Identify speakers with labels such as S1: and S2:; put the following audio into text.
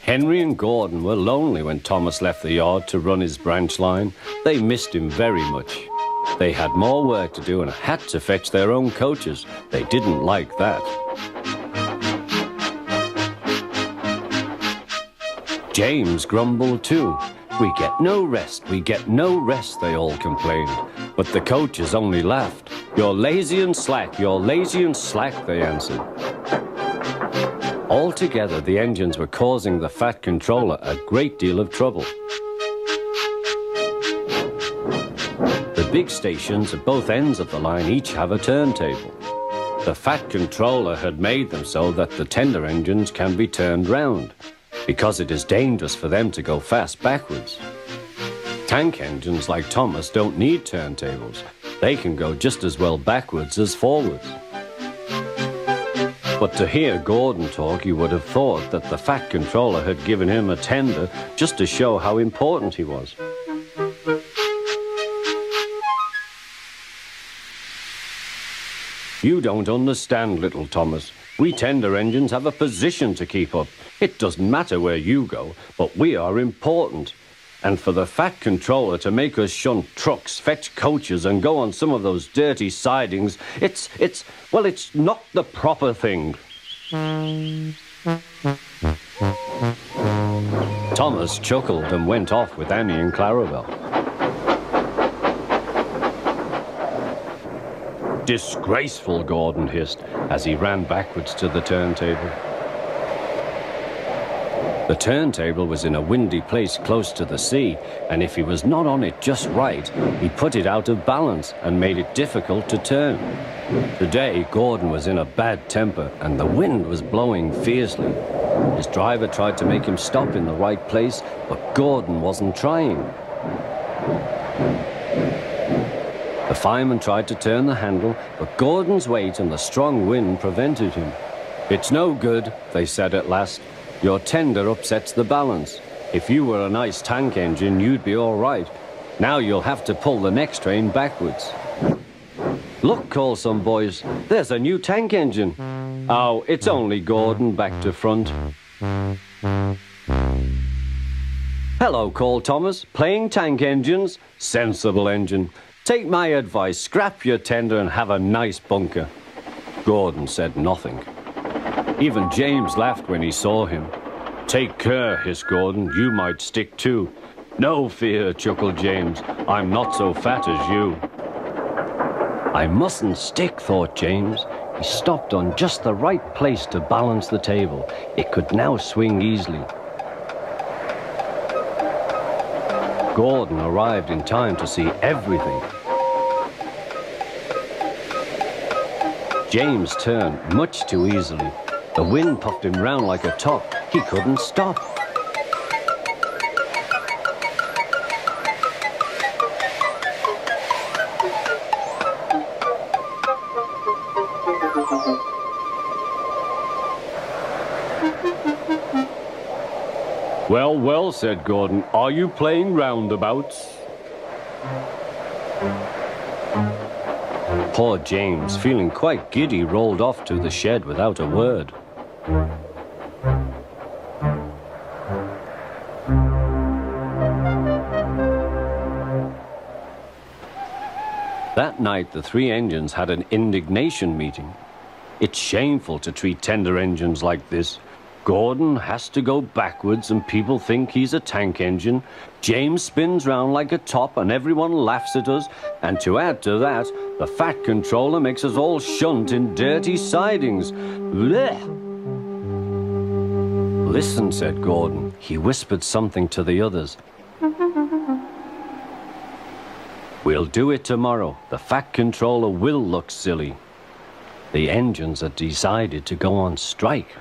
S1: Henry and Gordon were lonely when Thomas left the yard to run his branch line. They missed him very much. They had more work to do and had to fetch their own coaches. They didn't like that. James grumbled too. "We get no rest, we get no rest," they all complained. But the coaches only laughed. "You're lazy and slack, you're lazy and slack," they answered. Altogether, the engines were causing the Fat Controller a great deal of trouble. The big stations at both ends of the line each have a turntable. The Fat Controller had made them so that the tender engines can be turned round, because it is dangerous for them to go fast backwards. Tank engines like Thomas don't need turntables. They can go just as well backwards as forwards. But to hear Gordon talk, you would have thought that the Fat Controller had given him a tender just to show how important he was. "You don't understand, little Thomas. We tender engines have a position to keep up. It doesn't matter where you go, but we are important. And for the Fat Controller to make us shunt trucks, fetch coaches, and go on some of those dirty sidings, it's not the proper thing." Thomas chuckled and went off with Annie and Clarabelle. "Disgraceful," Gordon hissed as he ran backwards to the turntable. The turntable was in a windy place close to the sea, and if he was not on it just right, he put it out of balance and made it difficult to turn. Today, Gordon was in a bad temper, and the wind was blowing fiercely. His driver tried to make him stop in the right place, but Gordon wasn't trying. The fireman tried to turn the handle, but Gordon's weight and the strong wind prevented him. "It's no good," they said at last. "Your tender upsets the balance. If you were a nice tank engine, you'd be all right. Now you'll have to pull the next train backwards." "Look," called some boys, "there's a new tank engine." "Oh, it's only Gordon back to front." "Hello," called Thomas, "playing tank engines? Sensible engine. Take my advice, scrap your tender and have a nice bunker." Gordon said nothing. Even James laughed when he saw him. "Take care," hissed Gordon, "you might stick too." "No fear," chuckled James, "I'm not so fat as you." "I mustn't stick," thought James. He stopped on just the right place to balance the table. It could now swing easily. Gordon arrived in time to see everything. James turned much too easily. The wind puffed him round like a top. He couldn't stop. "Well, well," said Gordon, "are you playing roundabouts?" Poor James, feeling quite giddy, rolled off to the shed without a word. That night, the three engines had an indignation meeting. "It's shameful to treat tender engines like this. Gordon has to go backwards and people think he's a tank engine. James spins round like a top and everyone laughs at us. And to add to that, the Fat Controller makes us all shunt in dirty sidings. Blech!" "Listen," said Gordon. He whispered something to the others. "We'll do it tomorrow. The Fat Controller will look silly. The engines have decided to go on strike."